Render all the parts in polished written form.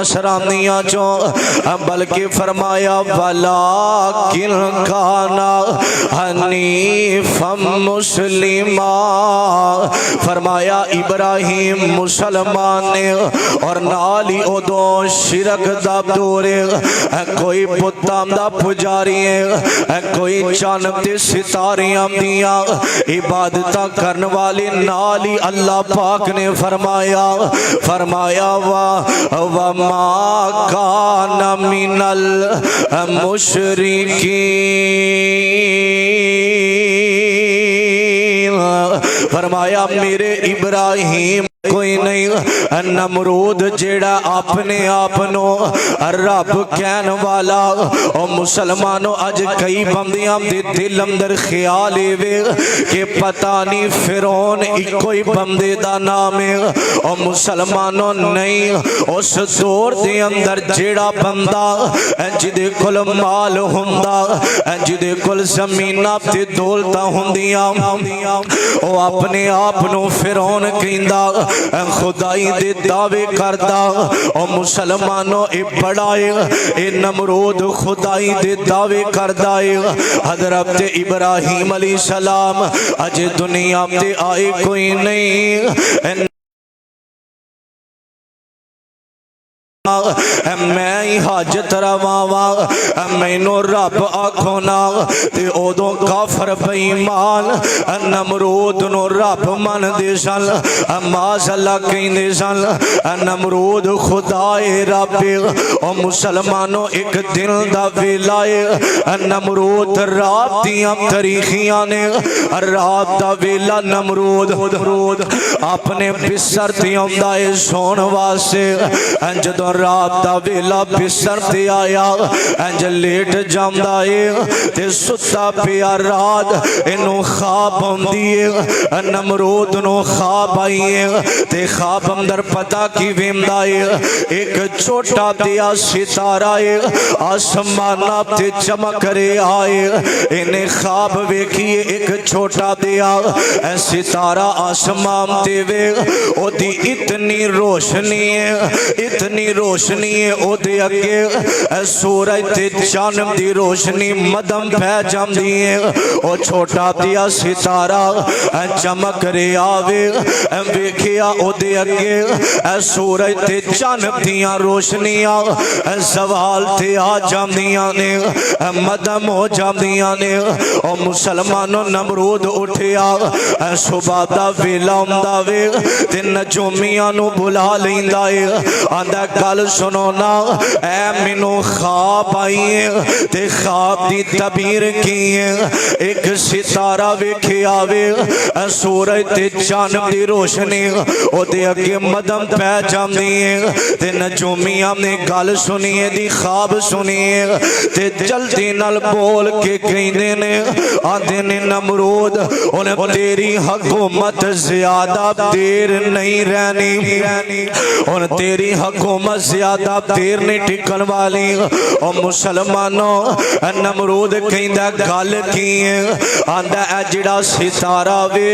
नसरानियां चो, बल्कि फरमाया वलाकिन काना हनीफम मुस्लिमा। फरमाया इब्राहिम मुसलमान ने और नाल ही उदो शिरक दा दूर कोई बुतां दा पुजारी है, कोई चंद ते सितारियां दियां इबादत करने वाले नाल ही अल्लाह पाक ने फरमाया वा मा काना मिनल मुशरिकीन। फरमाया मेरे इब्राहिम कोई नहीं नमरूद जेड़ा अपने आप नो रब कहन वाला। और मुसलमानों अज कई बंदियां दे दिल अंदर ख्याल एवे कि पता नहीं फिरौन इको ही बंदे दा नाम है। और मुसलमानों नहीं, उस दौर दे अंदर जेड़ा बंदा जिदे कोल माल हुंदा, जिदे कोल ज़मीनां ते दौलतां हुंदियां, ओ अपने आप नो फिरौन कहंदा, खुदाई दे दावे करदा। और मुसलमानों ए बड़ा ए नमरूद खुदाई दे दावे करदा है। हजरत इब्राहिम अलैहिस्सलाम अजे दुनिया ते आए कोई नहीं, मैं ही हाजत रवावा, मैनू रब आखो ना। ते उदों काफर बेईमान नमरूद नो रब मनदे सन, माशअल्लाह कहंदे सन नमरूद खुदा ए रब। और मुसलमानों एक दिन दा वेला है, नमरूद रात दियां तरीखियां ने, रात दा वेला नमरूद अपने बिस्तर ते आंदा है सोण वास्ते। जदों रात दा वेला बिस्तर ते आया इंज लेट जांदा है ते सुता पिया रात इनू ख्वाब आउंदी है। नमरूद नो ख्वाब आई है ते ख्वाब अंदर पता की वेंदा है, एक छोटा दिया सितारा है आसमाना ते चमक रहा है। इन्हें ख्वाब वेखिए एक छोटा दिया सितारा आसमान ते वे, ओदी इतनी रोशनी है, इतनी रोशनी है ओदे अगे सूरज ते चांद दी रोशनी मदम पै जांदी है। ओ छोटा दिया सितारा चमक रहा वे, वेखिया ओदे अगे सूरज ते चांद दियां रोशनियां सवाल ते आ जांदियां ने, मदम हो जांदियां ने। ओ मुसलमानों नमरूद उठिया, सुबह दा वेला हुंदा वे ते नजूमियां नू बुला लैंदा है, आंदा गल सुनो ना ऐ मैनू ख्वाब आई है ते ख्वाब दी तबीर की है। एक सितारा वेखिया वे, सूरज ते चांद दी रोशनी ओदे अगे मदम पै जांदी है ते नजूमियां ने गल सुनिए दी ख्वाब सुनिए ते जल्दी नाल बोल के कहंदे ने, आंदे ने नमरूद हुण तेरी हुकूमत ज्यादा देर नहीं रहनी, हुण तेरी हुकूमत ज्यादा देर नहीं टिकन वाली। और मुसलमानों नमरूद कहंदा गल की है, आंदा ऐ जिहड़ा सितारा वे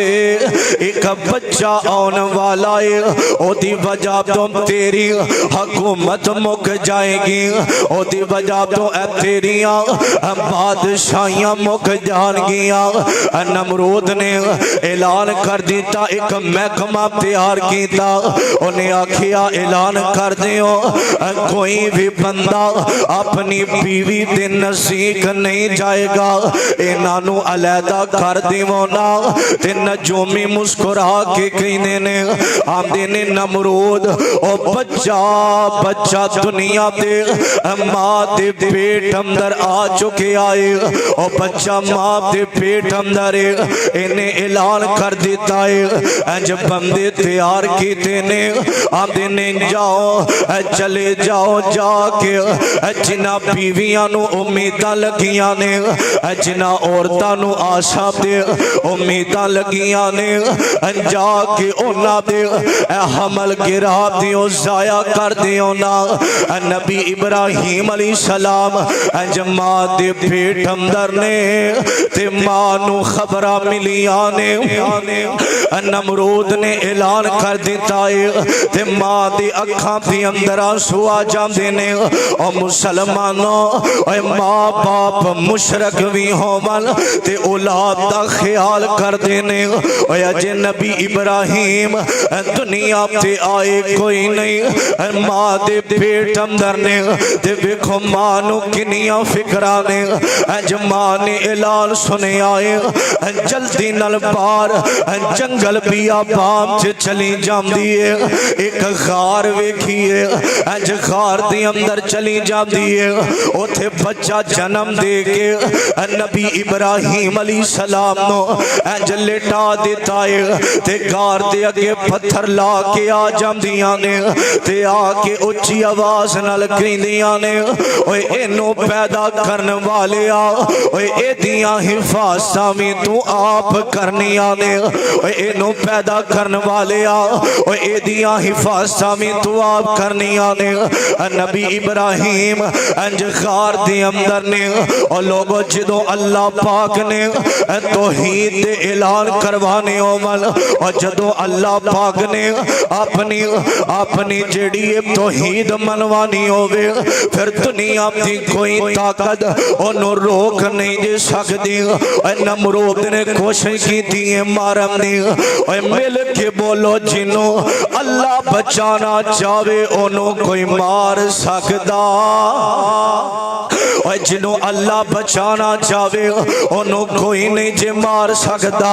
एक बच्चा आने वाला है, ओदी वजह तो तेरी हुकूमत मुक जाएगी, ओदी वजह तो तेरियां बादशाहियां मुक जाएंगियां। नमरूद ने ऐलान कर दिता, एक महकमा तैयार किया, उन्हें आखिया ऐलान कर दियो कोई भी बंदा अपनी बीवी के नजदीक नहीं जाएगा, इन्हों अलहदा कर देवो ना। ते नजूमी मुस्कुरा के कहते ने, आंदे ने नमरूद ओ बच्चा बच्चा दुनिया दे मां दे पेट अंदर आ चुके आए, ओ बच्चा मां दे पेट अंदर इन्हें ऐलान कर दिता है। इंज बंदे तैयार किते ने, आंदे ने जाओ चले जाओ जाके जिन्ना बीवियां नू उम्मीदां लगियां ने, जिन्ना औरतां नू आशा दे उम्मीदां लगियां ने, जाके उन्हां दे हमल गिरा दियो जाया कर दियो ना। नबी इब्राहिम अलैहिस्सलाम मां दे पेट अंदर ने ते मां नू खबरां मिलियां ने। नमरूद ने ऐलान कर दिता है ते मां दी अखां दे अंदर अंदर आंसू आ जाते ने। ओ मुसलमानों, ओए माँ बाप मुशरक भी होवन ते औलाद दा ख्याल करते ने। ओए अजे नबी इब्राहिम दुनिया ते आए कोई नहीं, माँ दे पेट अंदर ने ते वेखो माँ नू किनियां फिक्रा ने। अज माँ ने ऐलान सुने आए जल्दी नल बाहर जंगल बियाबान च चली जाती है। एक गार वेखिए, अज गार दे अंदर चली जाती है। उथे बच्चा जन्म दे के नबी इब्राहिम अलैहिस्सलाम नो अज लिटा देता है ते गार दे अगे पत्थर ला के आ जांदियां ने ते आके उच्ची आवाज नाल कहंदियां ने, ओए इनू पैदा करने वाले आ, ओए एदियां हिफाजतां भी तू आप करनियां ने। ओए इनू पैदा करने वाले आ, ओए एदियां हिफाजतां भी तू आप करनियां ने। नबी इब्राहिम अंज गार दे अंदर ने। और लोगों जदों अल्लाह पाक ने तौहीद दे ऐलान करवाने होवन, और जदों अल्लाह पाक ने अपनी अपनी जेड़ी तौहीद मनवानी होवे, फिर दुनिया दी कोई ताकत ओनू रोक नहीं दे सकती। नमरूद ने कोशिश की थी मारन दी, मिल के बोलो जिन्नू अल्लाह बचाना चाहे ओनू कोई मार सकदा। जिन्हों अल्लाह बचाना चाहे ओनू कोई नहीं जे मार सकता,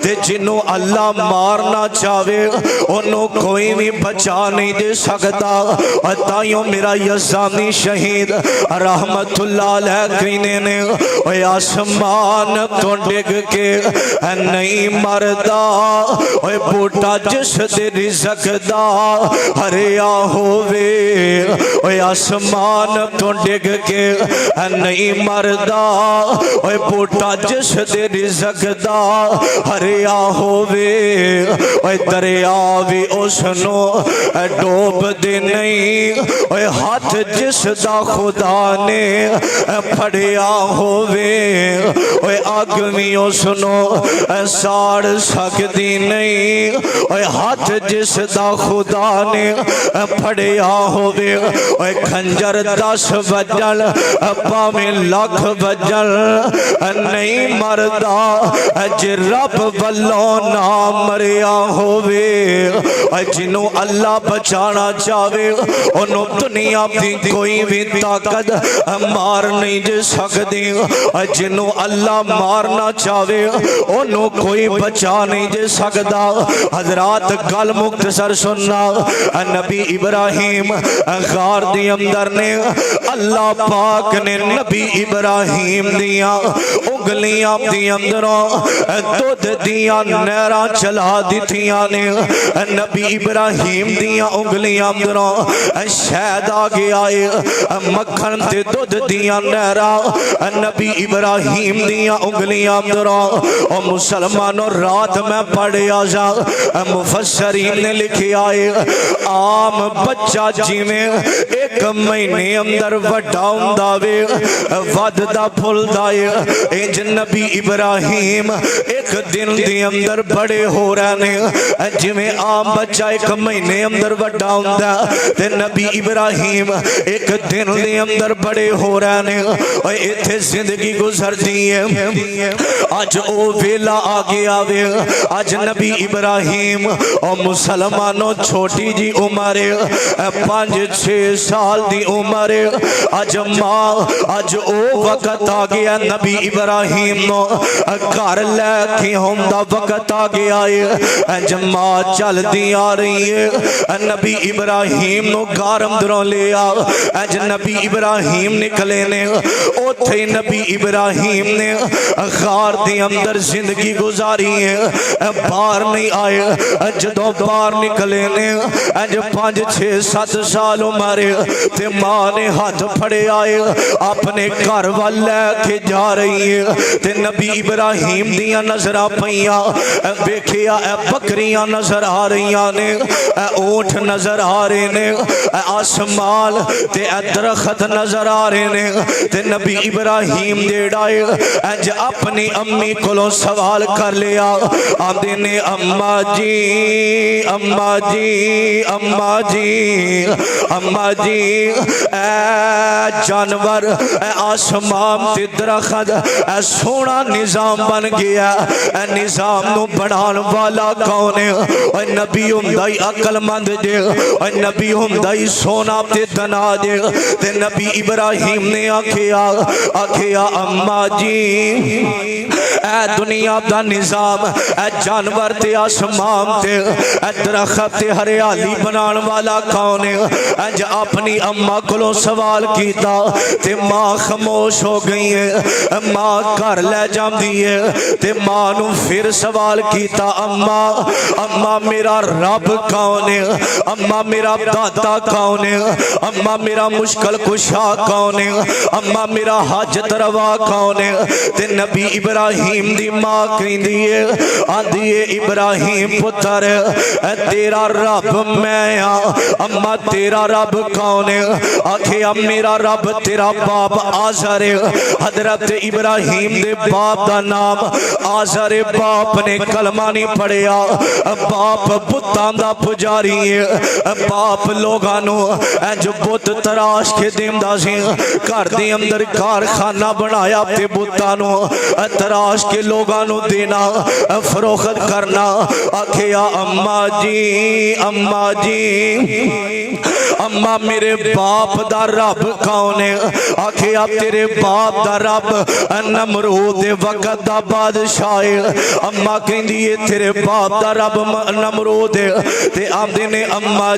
ते जिन्हों अल्लाह मारना चाहे ओनू कोई भी बचा नहीं दे सकता। ताइयों मेरा यज़ानी शहीद रहमतुल्लाह अलैह कहने ने, ओए आसमान तो डिग के नहीं मरदा, ओए बूटा जिस दे रिज़्क दा हरिया होवे। ओए आसमान तो डिग के नहीं मरदा, ओए बूटा जिस दे रिज़्क दा हरिया होवे। ओए दरिया भी उसनू डोब दे नहीं, ओए हाथ जिस दा खुदा ने फड़िया होवे। ओए अग भी उसनू साड़ सकदी नहीं, ओए हाथ जिस दा खुदा ने फड़िया होवे। ओए खंजर 10 वजन भावें लख वजन नहीं मरदा, जे रब वल्लों ना मरिया होवे। जिन्हों अल्लाह बचाना चाहे ओनू दुनिया की कोई भी ताकत मार नहीं दे सकती, जिन्हों अल्लाह मारना चाहे ओनू कोई बचा नहीं दे सकता। हजरात गल मुख्तसर सुनना, नबी इब्राहिम गार दे अंदर ने अल्लाह पाक ने नबी इब्राहिम दिया उंगलियां दी अंदरों दुध दिया नहरां चला दिथियां ने। नबी इब्राहिम दिया उंगलियां अंदरों शहद आ गया है, मक्खन ते दुध दिया नहरां नबी इब्राहिम दिया उंगलियां अंदरों। और मुसलमानों रात में पढ़िया जा मुफस्सरीन ने लिखा है, आम बच्चा जिवें 1 महीने अंदर वड्डा हुंदा वे वधदा फुलदा है, इंज नबी इब्राहिम एक दिन दे अंदर बड़े हो रहे ने। जिवें आम बच्चा 1 महीने अंदर वड्डा हुंदा ते नबी इब्राहिम एक दिन दे अंदर बड़े हो रहे ने। ओए इत्थे जिंदगी गुजरदी है, अज ओ वेला आ गया वे। अज नबी इब्राहिम और मुसलमानों छोटी जी उम्र 5-6 साल दी उम्र, अज मां अज ओ वक्त आ गया नबी इब्राहिम नो घर लैके होंदा वक्त आ गया है। अज मां चलदी आ रही है, नबी इब्राहिम नो घर अंदरों ले आ। अज नबी इब्राहिम निकले ने, उथे नबी इब्राहिम ने घर दे अंदर जिंदगी गुजारी है, बाहर नहीं आए। जदों बाहर निकले ने अज 5-6-7 साल उम्र ते मां ने हाथ फड़े आए अपने घर वाल लेके जा रही है ते नबी इब्राहिम दियां नजरां पईयां वेखिया बकरियां नजर आ रही ने ऊंट नजर आ रहे ने आसमान ते दरखत नजर आ रहे ने ते नबी इब्राहिम जेड़ा अज अपनी अम्मी कोलों सवाल कर लिया आंदे ने अम्मा जी अम्मा जी अम्मा जी अम्मा जी ए जानवर ए आसमान ते दरखत ए सोना निजाम बन गया ए निजाम नु बनाने वाला कौन है ओ नबी हुंदा ही अकलमंद जे ओ नबी हुंदा ही सोना ते दना जे ते नबी इब्राहिम ने आखिया आखिया अम्मा जी ए दुनिया दा निजाम ए जानवर ते आसमान ते ए दरखत ते हरियाली बनाने वाला कौन है अज अपनी अम्मा कोलों सवाल कीता ते मां खामोश हो गई है मां घर ले जांदी है ते मां नु फिर सवाल कीता अम्मा अम्मा मेरा रब कौन है अम्मा मेरा दाता कौन है अम्मा मेरा मुश्किल कुशा कौन है अम्मा मेरा हाजत रवा कौन है ते नबी इब्राहिम दी मां कहंदी है आंदी है इब्राहिम पुत्र तेरा रब मैं आ अम्मा तेरा रब कौन है आखिया मेरा रब तेरा बाप आज़र है हजरत इब्राहिम दे बाप दा नाम आज़र है बाप ने कलमा नहीं पढ़िया बाप बुतां दा पुजारी है बाप लोगां नु जो बुत तराश के देंदा सी घर दे अंदर कारखाना बनाया ते बुतां नु तराश के लोगां नु देना फरोख्त करना आखिया अम्मा जी अम्मा जी अम्मा मेरे बाप दा रब कौन है आखिया तेरे बाप दा रब नमरूद दे वक्त दा बादशाह है अम्मा कहंदी है तेरे बाप दा रब नमरूद है ते आंदे ने अम्मा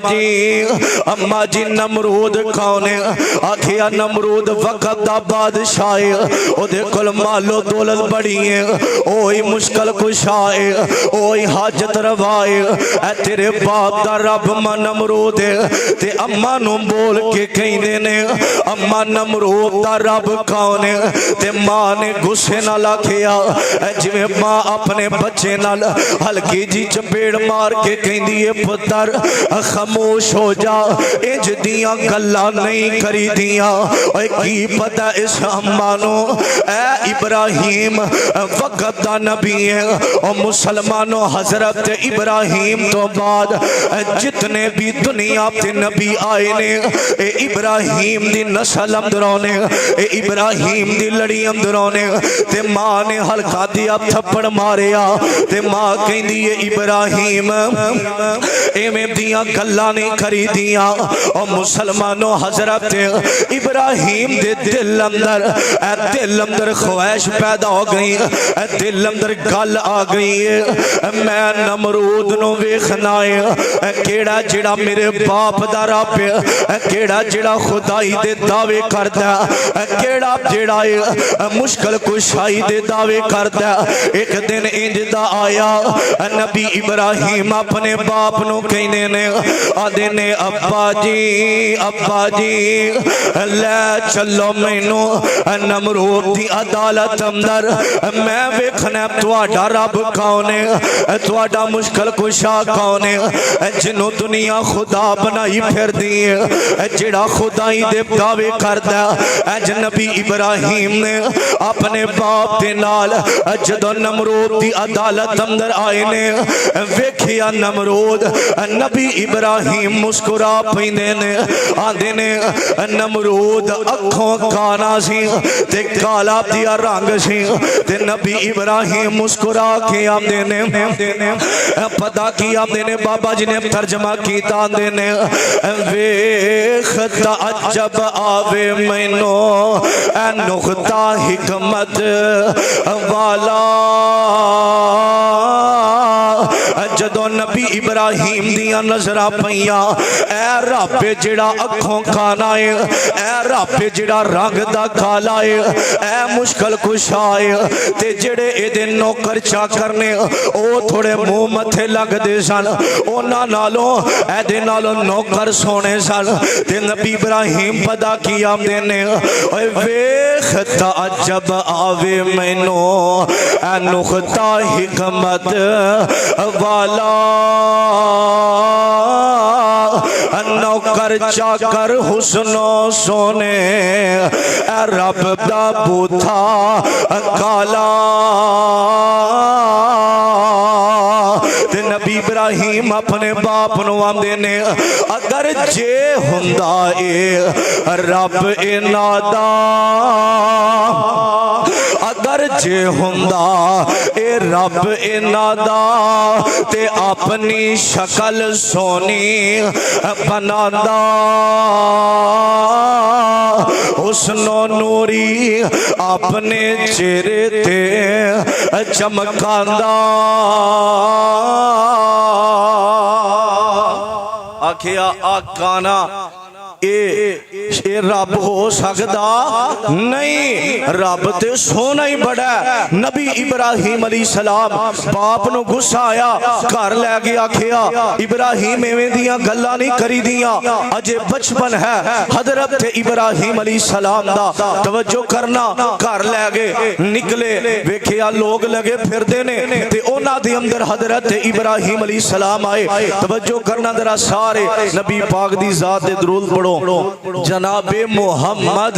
जी नमरूद कौन है आखिया नमरूद वक्त दा बादशाह है ओदे कोल मालो दौलत बड़ी है ओही मुश्किल कुशा है ओही हाजत रवा है तेरे बाप दा रब नमरूद है ते अम्मा नु बोल के कहंदे ने अम्मा नमरूद दा रब कौन है ते मां ने गुस्से नाल आखिया जिवें मां अपने बच्चे नाल हल्की जी चपेड़ मार के कहंदी है पुत्र खामोश हो जा इंज दियां गल्लां नहीं करी दियां ओए की पता इस अम्मा नु ए इब्राहिम वक्त दा नबी है और मुसलमानों हजरत इब्राहिम तो बाद जितने भी दुनिया ते नबी आए ने ए इब्राहिम दी नस्ल अंदरों ने ए इब्राहिम दी लड़ी अंदरों ने ते मां ने हल्का दिया थप्पड़ मारिया ते मां कहंदी है इब्राहिम एवें दियां गल्लां नहीं करी दियां और मुसलमानों हजरत इब्राहिम दे दिल अंदर ख्वाहिश पैदा हो गई दिल अंदर गल आ गई है मैं नमरूद नु वेखना है केड़ा जेड़ा मेरे बाप दा रब है केड़ा जेड़ा खुदाई दे दावे करदा केड़ा जेड़ा मुश्किल कुशाई दे दावे करदा एक दिन इंज दा आया नबी इब्राहिम अपने बाप नु कहने ने आदे ने अब्बा जी ले चलो मैनू नमरूद दी अदालत अंदर मैं वेखना तुहाडा रब कौन है तुहाडा मुश्किल कुशा कौन है जिन्हों दुनिया खुदा बनाई फिर दी है जेड़ा खुदाई दे दावे करदा अज नबी इब्राहिम ने अपने बाप दे नाल जदों नमरूद दी अदालत अंदर आए ने वेखिया नमरूद नबी इब्राहिम मुस्कुरा पैंदे ने आंदे ने नमरूद अखों काला सी ते काला दिया रंग सी ते नबी इब्राहिम मुस्कुरा के आंदे ने पता की आंदे ने बाबा जी ने तर्जमा कीता आंदे ने वेख तअज्जब आवे मैनू ए नुक्ता हिकमत वाला जदों नबी इब्राहिम दियां नजरां पईयां, ऐ रब जिहड़ा अखों काला है, ऐ रब जिहड़ा रंग दा काला है, ऐ मुश्किल कुशा है, ते जिहड़े इहदे नौकर चाकर ने ओ थोड़े मुंह मथे लगदे सन, उन्हां नालों इहदे नालों नौकर सोने सन। ते नबी इब्राहिम पता की आंदे ने, ओए वेख ताजब आवे मैनू ऐ नुक्ता हिकमत वाला, नौकर चाकर हुस्नो सोने ऐ रब दा बूथा काला। ते नबी इब्राहिम अपने बाप नू आंदे ने, अगर जे हुंदा ए रब इन्हां दा, अगर जे हुंदा ए रब इन्हां दा, ते अपनी शक्ल सोनी बनांदा, हुस्नो नूरी अपने चेहरे ते चमकांदा। आखिया आकाना ए रब हो सकदा नहीं, रब ते सोना ही बड़ा। नबी इब्राहिम अलैहिस्सलाम बाप नू गुस्सा आया, घर लै गया, आखिया इब्राहिम एवें दियां गल्लां नहीं करी दियां, अजे बचपन है। हजरत इब्राहिम अलैहिस्सलाम दा तवज्जो करना, घर लै गए, निकले, वेखिया लोग लगे फिरदे ने, ते उन्हां दे अंदर हजरत इब्राहिम अलैहिस्सलाम आए। तवज्जो करना जरा सारे, नबी पाक दी जात दे दुरूद पढ़ो। जनाबे मोहम्मद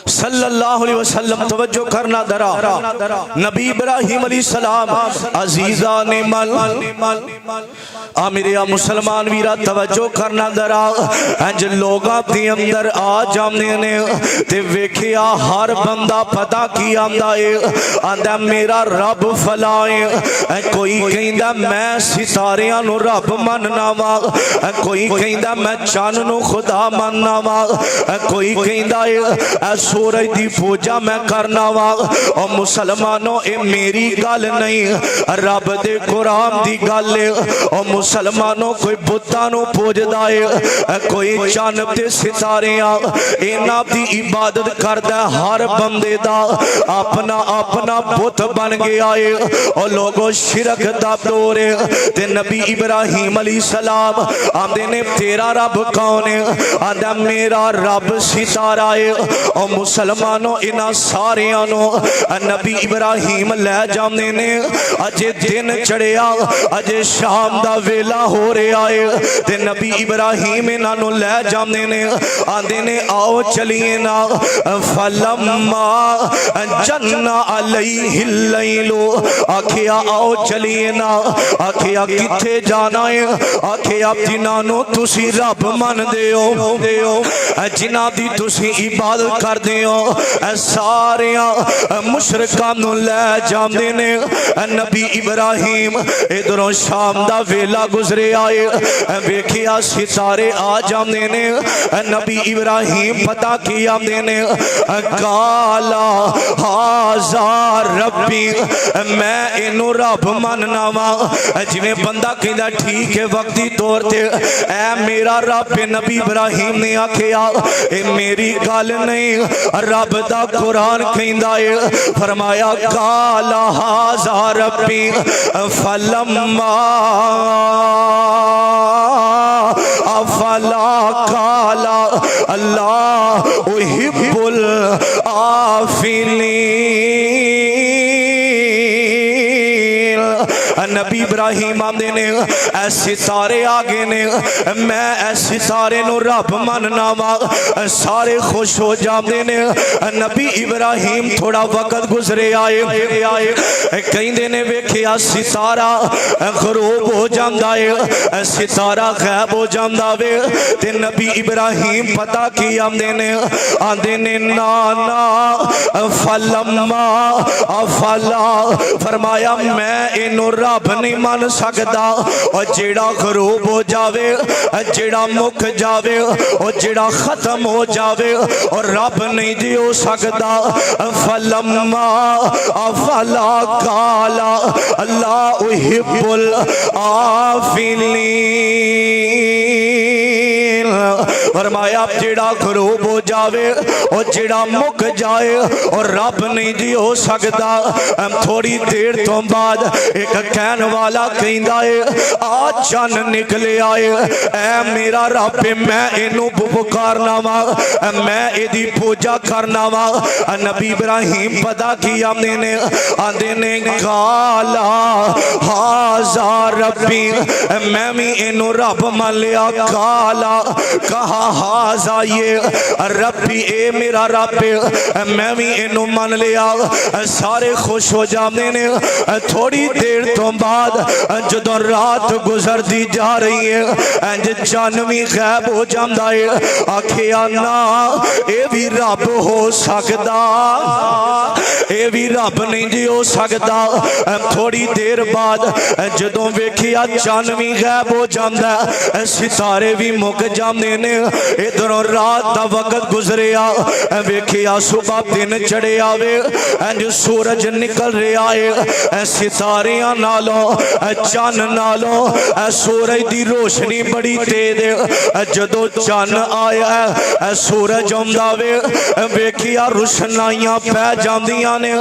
सल्लल्लाहु अलैहि वसल्लम, तवज्जो करना दरा। नबी इब्राहिम अलैहिस्सलाम अजीजा ने मल मेरे मुसलमान वीरा तवज्जो करना दरा। इंज लोगां दे अंदर आ जांदे ने ते वेखिया हर बंदा पता की आंदा है, आंदा मेरा रब फलाए, कोई कहंदा मैं सितारियां नू रब मनना वा, कोई कहंदा मैं चन्न नू खुदा मनना वा, कोई कहंदा है सूरज दी पूजा मैं करना वा। और मुसलमानों ए मेरी गल नहीं, रब दे कुरान दी गल है। और मुसलमानों कोई बुत्तां नू पूजदा है, कोई चन्न ते सितारियां, इन्हां दी इबादत करदा। हर बंदे दा अपना अपना बुत बन गया है। और लोगों शिरक दा दौर है। ते नबी इब्राहिम अलैहिस्सलाम आंदे ने तेरा रब कौन है? आंदा मेरा रब सितारा है। और मुसलमानों इन्हां सारियां नू नबी इब्राहिम लै जांदे ने। अजे दिन चढ़िया, अजे शाम दा वेला हो रहा है, ते नबी इब्राहिम इन्हां नू लै जांदे ने। आंदे ने आओ चलिए ना। फलम्मा जन्ना अलैहिल लैलु, आखिया आओ चलिए ना। आखिया किथे जाना है? आखिया जिन्हां नू तुसी रब मनदे हो, जिन्हां दी तुसी इबादत करदे हो, सारियां मुशरिकां नू लै जांदे ने। नबी इब्राहिम इधरों शाम दा वेला गुजरे आए, वेखिया सितारे आ जांदे ने। नबी इब्राहिम पता की आंदे ने, काला हाज़ा रब्बी, मैं इनू रब मनना वा। जिवें बंदा कहंदा ठीक है वक्ती तौर ते ऐ मेरा रब है। नबी इब्राहिम ने आखिया ए मेरी गल नहीं, रब दा कुरान कहंदा है। फरमाया काला हाज़ा रब्बी फलम्मा अफला काला अल्लाह उहिब्बुल आफिलीन। नबी इब्राहिम आंदे ने ऐसे सारे आ गए ने, मैं ऐसे सारे नु रब मनना वा। सारे खुश हो जाते ने। नबी इब्राहिम थोड़ा वक्त गुजरे आए, कहते ने वेखिया सितारा गरूब हो जाता है, सितारा गैब हो जाता वे। ते नबी इब्राहिम पता की आंदे ने ना ना फलम्मा अफला, फरमाया मैं इनू रब रब नहीं मन सकदा। और जेड़ा खरूब हो जावे, जेड़ा मुक जावे, और जेड़ा खत्म हो जावे और रब नहीं जी हो सकदा। फलम्मा अफला काला अल्लाह उहिब्बुल आफिलीन। फरमाया जेड़ा खरूब हो जावे और जेड़ा मुक जाए और रब नहीं जी हो सकदा। थोड़ी देर तो बाद एक कहन वाला कहंदा है आ चन्न निकले आए, ऐ मेरा रब मैं इनू पुकारना वा, मैं इहदी पूजा करना वा। नबी इब्राहिम पता की आंदे ने काला हाजा रब्बी, मैं भी इनू रब मान लिया। काला कहा हाजा ये रब्बी, ए मेरा रब मैं भी इनू मान लिया। सारे खुश हो जाते ने। थोड़ी देर तो बाद जदों रात गुजरती जा रही है इंज चन्न भी गायब हो जाता है। आखिया ना ये भी रब हो सकदा, ये भी रब नहीं जी हो सकदा। थोड़ी देर बाद जदों वेखिया चन्न भी गायब हो जाता, सितारे भी मुक जाते ने। इधरों रात का वक्त गुजरिया, वेखिया सुबह दिन चढ़े आवे, इंज सूरज निकल रहा है। सितारियां नालों चन्न नालों सूरज की रोशनी बड़ी तेज है। जदों चन्न आया सूरज आंदा वे, वेखिया रोशनाइयां पै जांदियां ने।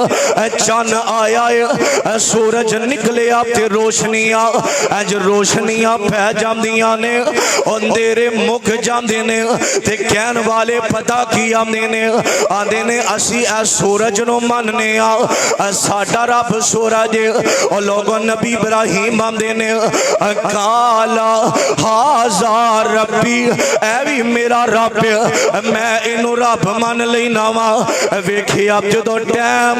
चन्न आया है सूरज निकलिया ते रोशनियां इंज रोशनियां पै जांदियां ने। अंधेरे मुक जांदे ने ते कहन वाले पता की आंदे ने असी ए सूरज नु मनने आ, साडा रब सूरज। और लोगों नबी इब्राहिम आंदे ने काला हाजा रब्बी, ऐ भी मेरा रब मैं इनू रब मन लेना वा। वेखिया जदों टाइम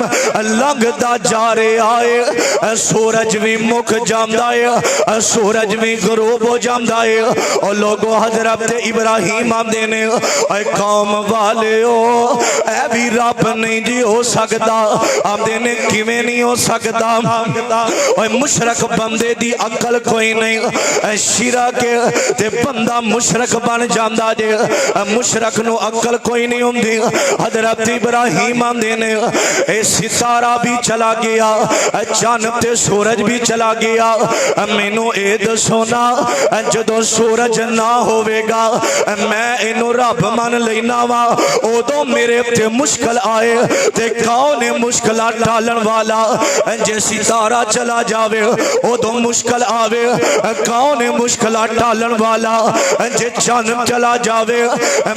लंघदा जा रहा है, सूरज भी मुक जांदा है, सूरज भी गरूब हो जांदा है। और लोगों हजरत इब्राहिम आंदे ने कौम वाले हो ऐ भी रब नहीं जी हो सकदा। आंदे ने किवें नहीं हो सकदा, ओए मुशरक बंदे दी अकल कोई नहीं। शिरक ते बंदा मुशरक बन जांदा जे, मुशरक नु अकल कोई नहीं हुंदी। हजरत इब्राहिम आंदे ने ए सितारा भी चला गया, चन्न ते सूरज भी चला गया। मैनू ए दसो ना जदों सूरज ना होवेगा मैं इनू रब मन लेना वा, उदों मेरे ते मुश्किल आए ते कौन है मुश्किल टालन वाला। जे सितारा चला जावे उदों मुश्किल आवे, कौन है मुश्किल टालन वाला। जे चन्न चला जावे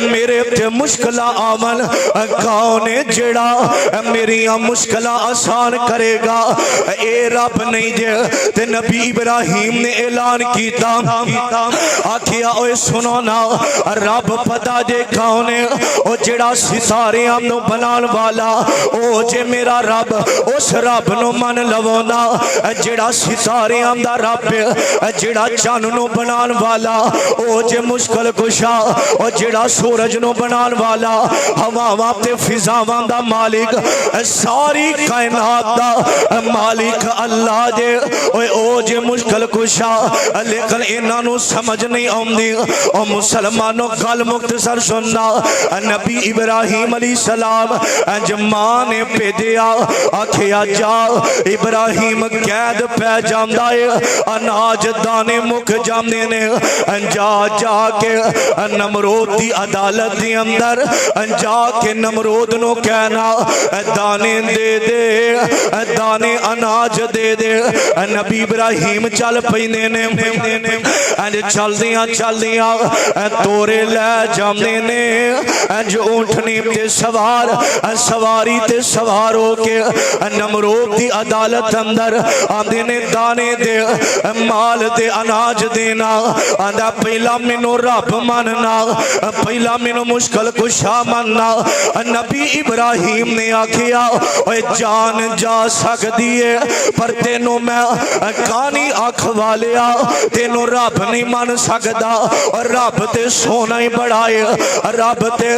मेरे ते मुश्किल आवन, कौन है जेड़ा मेरी मुश्किल आसान करेगा। ए रब नहीं जे। ते नबी इब्राहिम ने ऐलान किया, आखिया ओए सुनो ना रब पता जे कौन है, ओ जेड़ा सितारियां नु बनाने वाला ओ जे मेरा रब। उस रब नु मन लवो ना जेड़ा सितारियां दा रब, जेड़ा चन्न नु बनाने वाला ओ जे मुश्किल कुशा, ओ जेड़ा सूरज नु बनाने वाला, हवावां ते फिजावां दा मालिक, सारी कायनात दा मालिक अल्लाह जे। ओए ओ जे मुश्किल कुशा। लेकिन इन्हां नु समझ नहीं आउंदी। ओ मुसलमानों गल मुख्तसर सुनना, नबी इब्राहिम अलैहिस्सलाम इंज मां ने भेजिया, आखिया जा इब्राहिम कैद पै जांदा है, अनाज दाने मुक जांदे ने। जा जा के नमरूद दी अदालत दे अंदर जाके नमरूद नु कहना दाने दे दे, दाने अनाज दे दे। नबी इब्राहिम चल पैंदे ने, इंज चलदियां चलदियां तोरे लै जांदे ने। इंज ऊंटनी ते सवार, सवारी ते सवार हो के नमरूद दी अदालत अंदर आंदे ने दाने दे, माल दे, अनाज देना। आंदा पहला मैनू रब मनना, पहला मैनू मुश्किल कुशा मनना। नबी इब्राहिम ने आखिया ओए जान जा सकदी है पर तेनू मैं कानी अख वालिया तेनू रब नहीं मन सकदा। और रब ते सोना ही बड़ा है, रब ते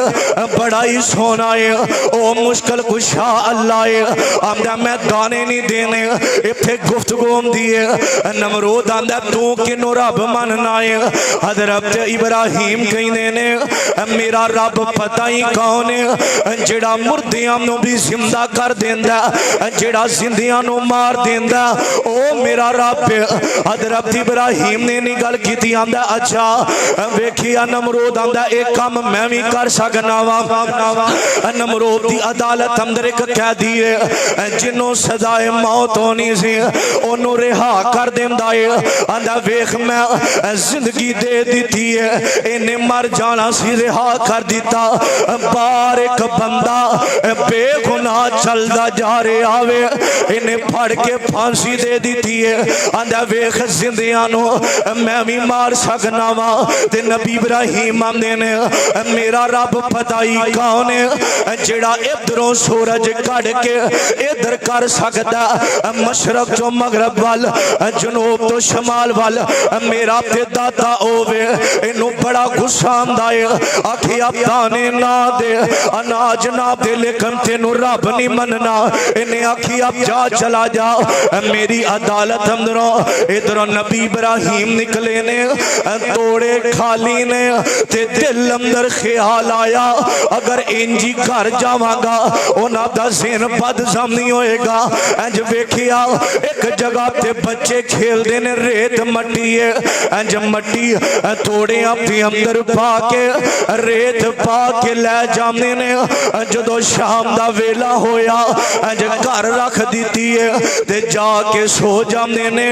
बड़ा ही सोना है, ओ मुश्किल कुशा अल्लाह है। आंदा मैं दाने नहीं देने, इत्थे गुफ्तगू आंदी है। नमरूद आंदा तू किनू रब मनना है? हजरत इब्राहिम कहंदे ने मेरा रब पता ही कौन है, जेड़ा मुर्दियां नू भी जिंदा कर देंदा, जेड़ा जिंदियां नू मार देंदा, ओ मेरा रब है। हजरत इब्राहिम ने नी गल कीती, आंदा अच्छा वेखिया नमरूद आंदा एक काम मैं भी कर सकना वा। नमरूद दी अदालत अंदर एक कैदी है जिन्हों सजाए मौत होनी सी, ओनू रिहा कर देंदा है। आंदा वेख मैं जिंदगी दे दी है, इन्हें मर जाना सी, रिहा कर दिता। बाहर एक बंदा बेगुनाह चलदा जा रहा वे, इन्हें फड़ के फांसी दे दी है। आंदा वेख जिंदियां नू मैं भी मार सकना वा। ते नबी इब्राहिम आंदे ने मेरा रब पता ही कौन है, जेड़ा इधरों सूरज कढ़ के इधर कर सकदा, मशरक चो मगरब वाल, जनूब तो शमाल वाल। मेरा ते दाता होवे, इनू बड़ा गुस्सा आंदा है। आखिया दाने ना दे, अनाज ना दे, लेकिन तेनू रब नहीं मनना। इन्हें आखिया जा चला जा मेरी अदालत अंदरों। इधरों नबी इब्राहिम निकले ने, तोड़े खाली ने, ते दिल अंदर ख्याल आया अगर इंजी घर जावांगा उन्हां दा ज़हन बदज़म नहीं होएगा। इंज वेखिया एक जगह ते बच्चे खेलदे ने, रेत मट्टी है, इंज मट्टी थोड़े अपने अंदर पा के रेत पा के लै जांदे ने। जदों शाम दा वेला होया इंज घर रख दी है ते जाके सो जांदे ने।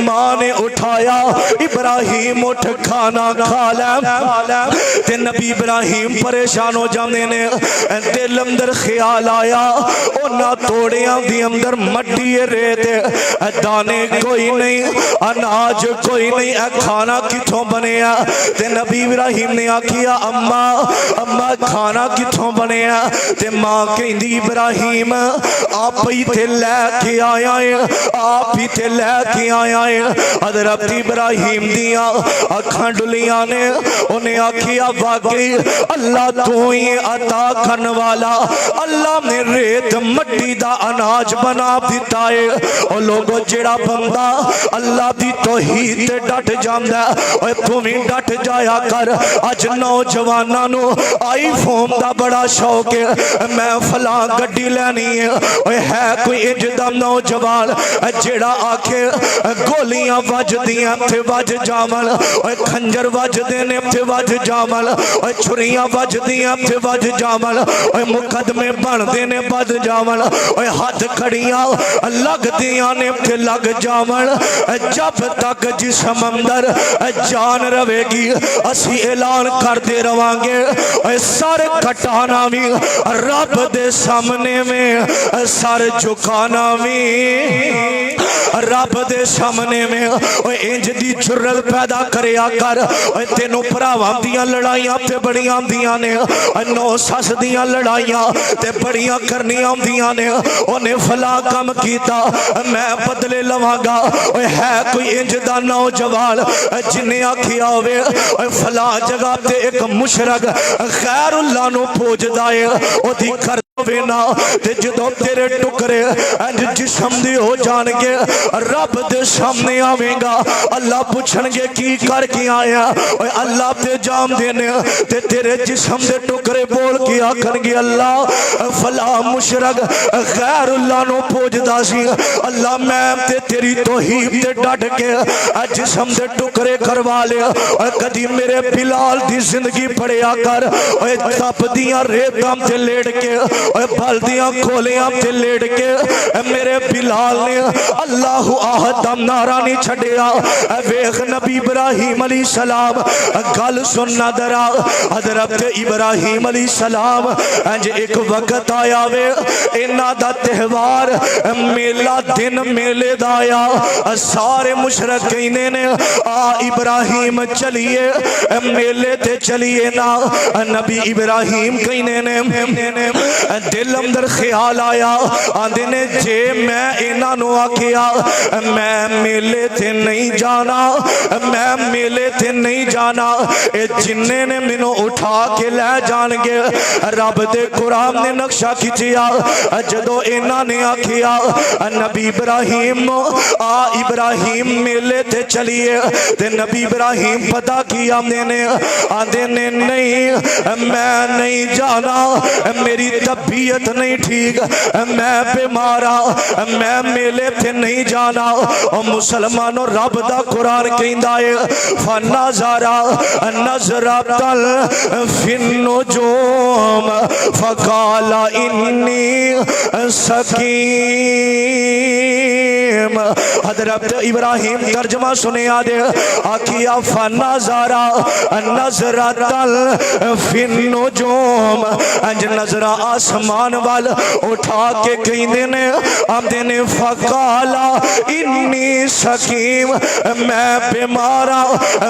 मां ने उठाया इब्राहिम उठ खाना खा लै, ते नबी इब्राहिम परेशान हो जांदे ने। दिल अंदर ख्याल आया उन्हां तोड़ियां दी अंदर मट्टी है, रेत है, दाने कोई नहीं, अनाज कोई नहीं, खाना किथों बनेया? ते नबी इब्राहिम ने आखिया अम्मा अम्मा खाना किथों बनेया? ते मां कहंदी इब्राहिम आप ही ते लैके आया है, आप ही ते लैके आया है। हजरत इब्राहिम दियां अखां डुलियां ने, उन्हें आखिया वाकई अल्लाह तू ही अता करने वाला, अल्लाह ने रेत मट्टी दा अनाज बना दिता है। और लोगों जेड़ा बंदा अल्लाह दी तौहीद ते डट जांदा ओए तू भी डट जाया कर। अज नौजवानां नू आईफोन दा बड़ा शौक है, मैं फलां गड्डी लैनी है। ओए है कोई इंज दा नौजवान जेड़ा आखे गोलियां वजदियां ते वज जावन, ओए खंजर वजदे ने ते वज जावन, ओए छुरियां वजदियां ते वज जावन, ओए मुकदमे बनदे ने वज जावन, ओए हाथ खड़ियां लगदियां ने ते लग जावन। जब तक जिस्म अंदर जान रहेगी असी ऐलान करते रवांगे। ओए सर कटाना भी रब दे सामने में, सर झुकाना भी रब दे सामने में। ओए इंज दी जुर्रत पैदा करया कर। ओए तेनू भरावां दियां लड़ाइयां ते बड़ियां आंदियां ने, नौ सस दियां लड़ाइयां ते बड़ियां करनियां आंदियां ने। ओने फला काम कीता मैं बदले लवांगा। ओए है कोई इंज दा नौजवान जिन्हें आखिया होवे ओए फला जगह ते एक मुशरक खैरुल्लाह नू पूजदा है, ओदी कर ना ते जदों तेरे टुकड़े इंज जिस्म दे हो जाणगे रब दे सामने आवेगा। अल्लाह पूछणगे की करके आया? ओए अल्लाह ते जाम देने ते तेरे जिस्म दे टुकड़े बोल के आखणगे अल्लाह फला मुशरक गैरुल्लाह नू पूजदा सी, अल्लाह मैं ते तेरी तौहीद ते डट के जिस्म दे टुकड़े करवा ले। ओए कदी मेरे बिलाल दी जिंदगी पढ़िया कर। ओए तपदियां रेतां ते लेट के, ओए बलदियां खोलियां ते लेट के मेरे बिलाल ने अल्लाह आहद दा नारा नहीं छड़िया। वेख नबी इब्राहिम अलैहि सलाम गल सुनना दरा। हजरत इब्राहिम अलैहि सलाम इंज एक वक्त आया वे इन्हां दा त्योहार मेला दिन मेले दा आया। सारे मुशरक कहने ने आ इब्राहिम चलिए मेले ते चलिए ना। नबी इब्राहिम कहने ने दिल अंदर ख्याल आया आंदे ने जे मैं इन्हां नूं आखिया मैं मेले ते नहीं जाना, मैं मेले ते नहीं जाना, ए जिन्ने ने मैनू उठा के लै जाणगे। रब दे कुरान ने नक्शा खिंचिया जदों इन्हां ने आखिया नबी इब्राहिम नूं आ इब्राहिम मेले ते चलिए ते नबी इब्राहिम पता की आंदे ने नहीं मैं नहीं जाना, मेरी तबीयत नहीं ठीक, मैं बीमारा, मैं मेले ते नहीं जाना। और मुसलमानों रब दा कुरान कहंदा है फनज़रा नज़रतल फिन्नुजूम फकाला इन्नी सकीम। हजरत इब्राहिम तर्जमा सुने आदे आखिया फनज़रा नज़रतल फिन्नुजूम अंज नजरा आसमान वाल उठा के कहंदे ने आंदे ने फकाला इन्नी सकीम मैं बीमारा,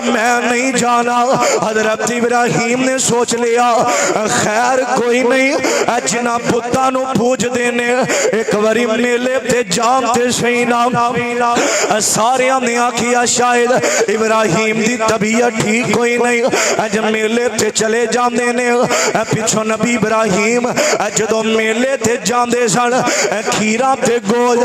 मैं नहीं जाना। हजरत इब्राहिम ने सोच लिया खैर कोई नहीं जिन्हां पुत्तां नूं पूजदे ने एक बारी मेले ते जाम ते सही ना। सारियां ने आखिया शायद इब्राहिम दी तबीयत ठीक कोई नहीं अज मेले ते चले जांदे ने। पिछों नबी इब्राहिम जदों मेले ते जांदे सन खीरा ते गोल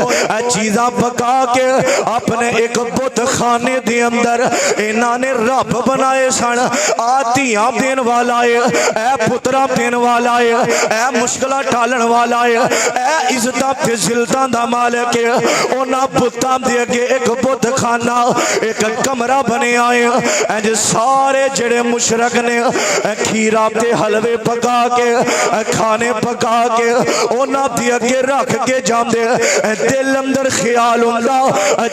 चीज़ां पका के अपने एक बुत खाने दे अंदर इन्हां ने रब बनाए सन। आ धियां देन वाला है, ए पुत्रा देन वाला है, ए मुश्किलां टालण वाला है, ए इज्जतां ते जिल्लतां दा मालिक है। उन्हां बुतां दे अगे एक बुत खाना एक कमरा बनिया है। इंज सारे जेड़े मुशरक ने खीरा ते हलवे पका के खाने पका के उन्हां दे अगे रख के जांदे। दिल अंदर ख्याल हुंदा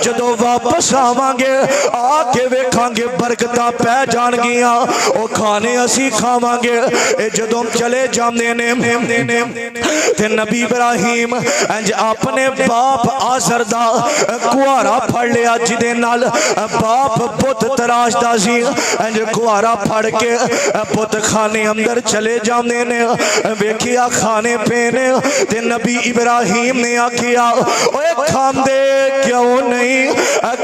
जदों वापस आवांगे आके वेखांगे बरकतां पै जाणगियां ओ खाने असी खावांगे। ए जदों चले जांदे ने ते नबी इब्राहिम इंज अपने बाप आज़र दा कुहारा फड़ लिया जिदे नाल बाप पुत तराशदा सी। इंज कुहारा फड़ के पुत खाने अंदर चले जांदे ने। वेखिया खाने पेने ते नबी इब्राहिम ने आखिया ओए खांदे क्यों नहीं,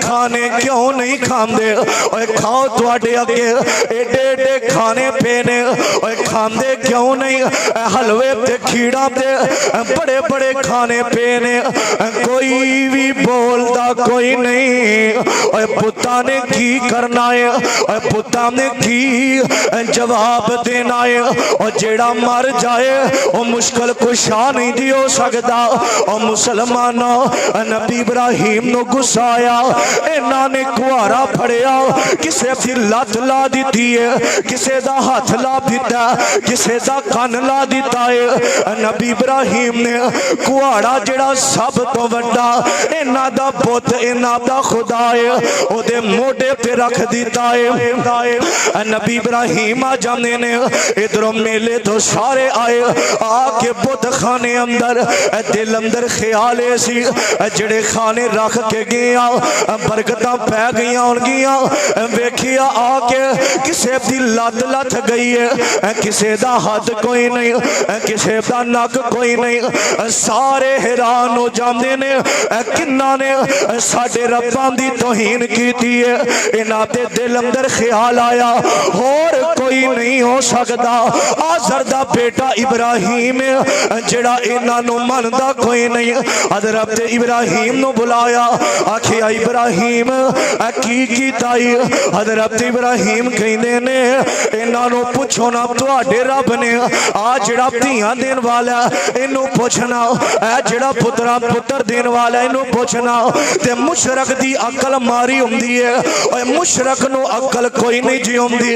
खाने क्यों नहीं खांदे, ओए खाओ तुहाडे अगे एडे एडे खाने पेने, ओए खांदे क्यों नहीं, हलवे ते खीड़ा ते बड़े बड़े खाने पेने, कोई भी बोलदा कोई नहीं। ओए पुत्ता ने की करना है, ओए पुत्ता ने की जवाब देना है। और जेड़ा मर जाए वो मुश्किल कुशा नहीं जी हो सकता। और मुसलमानों नबी इब्राहिम नु गुस्सा आया, इन्हां ने कुहारा फड़िया किसे दी लत ला दी है, किसे दा हाथ ला दिता, किसे दा कन ला दिता है। नबी इब्राहिम ने कुहाड़ा जेड़ा सब तो वड्डा इन्हां दा पुत इन्हां दा खुदा है ओदे मोढे ते रख दिता है। नबी इब्राहिम आ जांदे ने इधरों मेले तो सारे आए आके बुत खाने अंदर दिल अंदर ख्याल सी जेड़े खाने रख के गया बरकतां पै गई होणगियां। वेखिया आके किसे दी लत लथ गई है, किसे दा हाथ कोई नहीं, किसे दा नक कोई नहीं। सारे हैरान हो जांदे ने किन्ना ने साडे रब्बां दी तौहीन कीती है। इन्हां दे दिल अंदर ख्याल आया होर कोई नहीं हो सकदा आज़र दा बेटा इब्राहिम जेड़ा इन्हां नूं मनदा कोई नहीं। हज़रत इब्राहिम नूं बुलाया आखिया इब्राहिम की कीता। हज़रत इब्राहिम कहंदे ने इन्हां नूं पुछो ना तुहाडे रब ने आ जेड़ा धीआं देण वाला इनू पुछना, ऐ जेड़ा पुत्रा पुत्र देण वाला इनू पुछना। ते मुशरक दी अकल मारी हुंदी है, ओए मुशरक नूं अकल कोई नहीं जी हुंदी।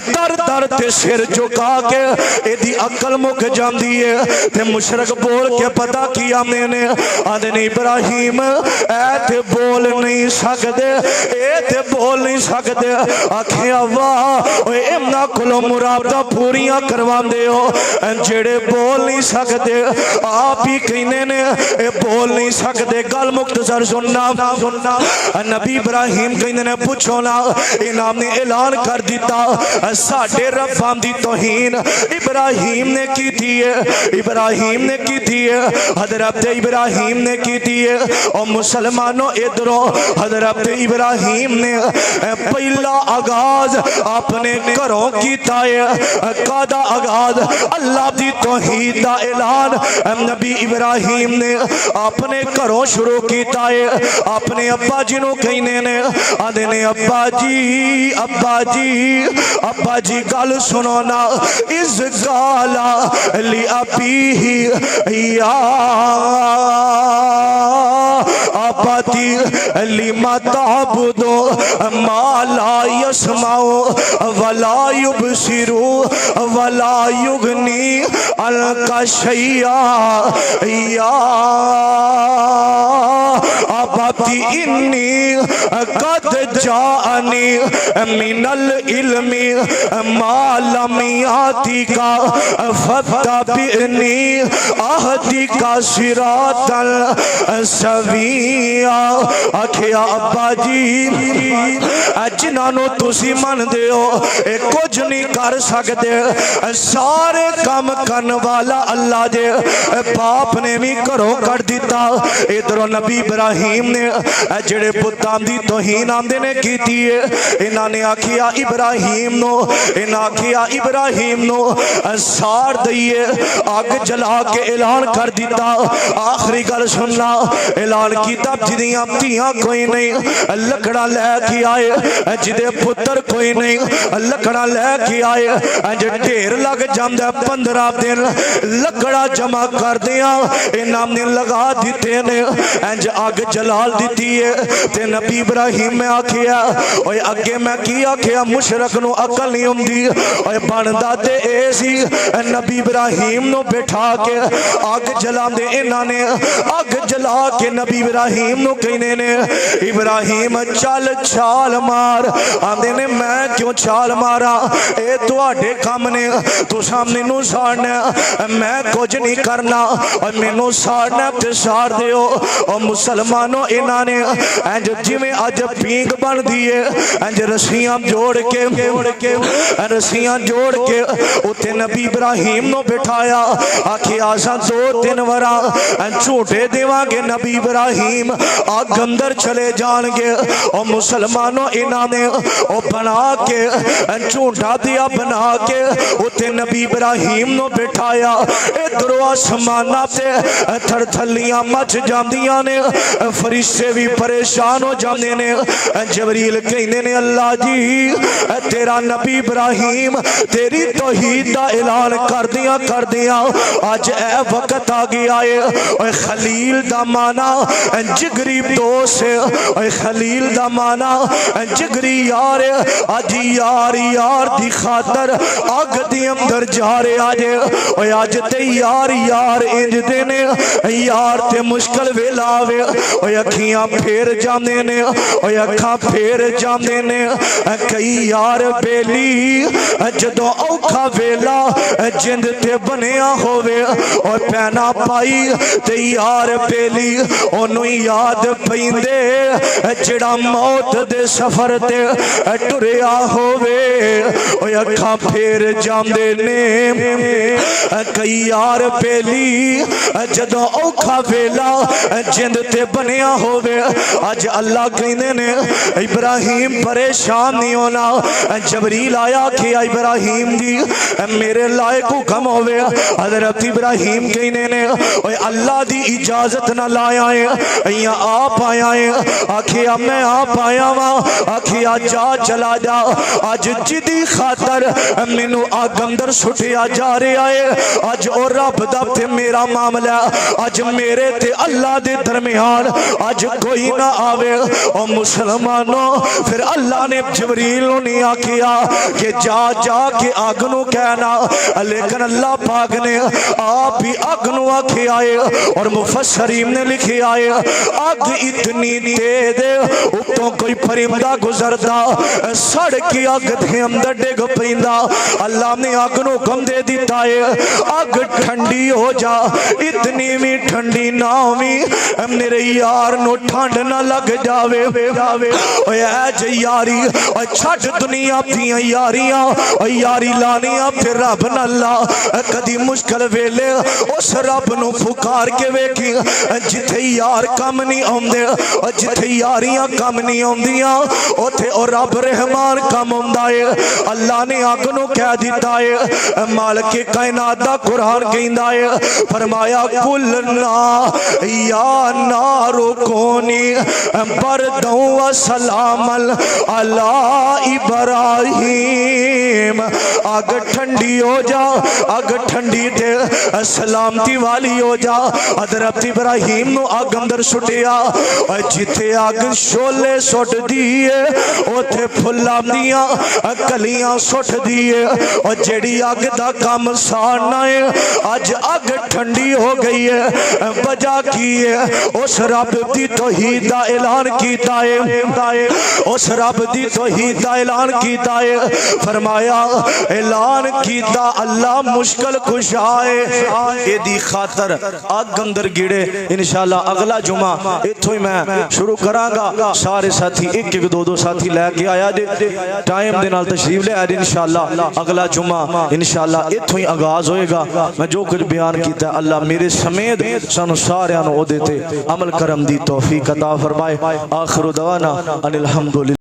दर दर ते सिर झुका के एदी अकल मुक जांदी है। ते मुशरक बोल के पता की आंदे ने इब्राहिम ऐ ते बोल नहीं सकदे, ए ते बोल नहीं सकदे। आखिया वाह ओए इन्हां कोलों मुरादां पूरियां करवांदे हो, जेड़े बोल नहीं सकते आप ही कहने ने बोल नहीं सकते। गल मुख्तसर सुनना नबी इब्राहिम कहने ने पूछो ना इनाम ने ऐलान कर दिता साडे रब्बां दी तौहीन इब्राहिम ने की थी इब्राहिम ने की थी हजरत इब्राहिम ने की थी। और मुसलमानों इधरों हजरत इब्राहिम ने पहला आगाज अपने घरों कीता है। कादा आगाज अल्लाह दी तौहीद दा ऐलान नबी इब्राहिम ने अपने घरों शुरू कीता है। अपने अब्बा जी नूं कहने ने आंदे ने अब्बा जी अब्बा जी अब्बा जी गल सुनो ना इस गाला ली अबीही या अबाती लिमा ताबुदो माला यस्माओ वला युबसिरू वला युगनी अलका शैया या अबाती इन्नी कद जानी मिनल इल्मी मालमियाती का फत्तबिनी आहदी का सिरातल सविया। आखिया अब्बा जी जिन्होंने तुसी मनदे हो कुछ नहीं कर सकते सारे काम करने वाला अल्लाह जे बाप ने भी घरों कट दिता। इधरों नबी इब्राहिम ने जेड़े पुत्तां दी तौहीन आंदे ने कीती है। इन्होंने आखिया इब्राहिम नो इन्हें आखिया इब्राहिम नो साड़ दईए अग जला के ऐलान कर दिता। आखिरी गल सुनना ऐलान किया जिदियां धीआं कोई नहीं लकड़ा लैके आए जिदे पुत्र कोई नहीं लकड़ा लैके आए जे ढेर लग जाता 15 दिन लकड़ा जमा कर दिया इनाम ने लगा दिते ने इंज अग जलाल दी है। ते नबी इब्राहिम में आखिया ओए अगे मैं की आखिया मुशरक नूं अकल नहीं आउंदी ओए बनदा ते ए सी नबी इब्राहिम नूं बैठा के अग जलांदे इन्हां ने अग जला के नबी इब्राहिम नूं कहने ने इब्राहिम चल छाल मार आंदे ने मैं क्यों छाल मारा ए तुहाडे काम ने तुसां मैनूं साड़ना मैं कुछ नहीं करना और मैनूं साड़ना ते साड़ दिओ। और मुसलमानों इन्हां ने इंज जिवें अज पींग बनदी है इंज रस्सियां जोड़ के रस्सियां जोड़ के उत्ते नबी इब्राहिम नूं बिठाया। आखिया असां 2-3 वरा झूठे देवांगे नबी इब्राहिम अग अंदर चले जाएंगे। और मुसलमानों इन्हां ने बना के झूठा दिया बना के उत्ते नबी इब्राहिम नूं बिठाया। इधरों आसमानां ते थरथलियां मच जांदियां ने फरिश्ते भी परेशान हो जाते ने। जबरील कहते ने अल्लाह जी तेरा नबी इब्राहिम तेरी तौहीद दा ऐलान कर दिया अज ए वक्त आ गया है। खलील दा माना जिगरी दोस्त है खलील दा माना जिगरी यार अज यार दी खातर अग दे अंदर जा रहा जे अज ते यार इंज दे ने यार ते मुश्किल वेला आवे अखियां फेर जांदे ने अखां फेर जांदे ने कई यार बेली जदों औखा वेला जिंद ते बनिया होवे और पैना पाई ते यार बेली ओनू याद पैंदे जिहड़ा मौत दे सफर ते टुरिया होवे अखां फेर जांदे ने कई यार बेली जदों औखा वेला जिंद ते बनिया होवे। अज अल्लाह कहंदे ने इब्राहिम परेशान नहीं होना। जबरील आया कि इब्राहिम जी मेरे लायक हुक्म होवे। हजरत इब्राहिम कहने ने ओए अल्लाह दी इजाजत ना लाया है या आप आया है। आखिया मैं आप आया वा आखिया जा चला जा अज जिदी खातर मैनू अग अंदर सुटिया जा रहा है अज और रब दा ते मेरा मामला अज मेरे ते अल्लाह दे दरमियान अज कोई ना आवे। और मुसलमानों फिर अल्लाह ने जबरील नूं नहीं आखिया कि जा के अग नूं कहना लेकिन अल्लाह पाक ने आप ही अग नूं आखिया है। और मुफस्सरीन ने लिखिया है अग इतनी तेज उत्तों कोई परिंदा गुजरदा सड़ के अग दे अंदर डिग पैंदा अल्लाह ने अग नूं हुक्म दे दिता है अग ठंडी हो जा, इतनी भी ठंडी ना होवी मेरे यार नो ठंड ना लग जावे। ओए यारी छड़ दुनिया दियां यारियां, यारी लानियां फिर रब नाल ला। कदी मुश्किल वेले उस रब नू पुकार के वेखी, जिथे यार कम नहीं आउंदे, जिथे यारियां कम नहीं आउंदियां, उथे ओ रब रहमान कम आउंदा है। अल्लाह ने अग नू कह दिता है, मालिक कायनात दा कुरान कहंदा है, फरमाया कुलना या नारो कोनी बरदौ व सलामल अला इब्राहिम। अग ठंडी हो जा, अग ठंडी ते सलामती वाली हो जा। हजरत इब्राहिम नु अग अंदर सुटिया, जिथे अग शोले सुट दिए उथे फुल्लां दियां कलियां सुट दिए। और जेड़ी अग दा काम साड़ना है, अज अग ठंडी हो गई है। वजह की है? उस रब दी तौहीद दा ऐलान कीता है, उस रब दी तौहीद दा ऐलान कीता है। फरमाया ऐलान कीता अल्लाह मुश्किल कुशा है। एदी खातर अग अंदर गिड़े। इंशाअल्लाह अगला जुमा इथों ही मैं शुरू करांगा। सारे साथी एक एक दो दो साथी लैके आया जे, टाइम दे नाल तशरीफ ले आए। इंशाअल्लाह अगला जुमा इंशाअल्लाह इथों ही आगाज होएगा। मैं जो कुछ बयान कीता अल्लाह मेरे समेत सानू सारियां नू ओदे ते अमल करम दी तौफीक अता फरमाए। आखिर दवाना अनिल हम्दुलिल्लाह।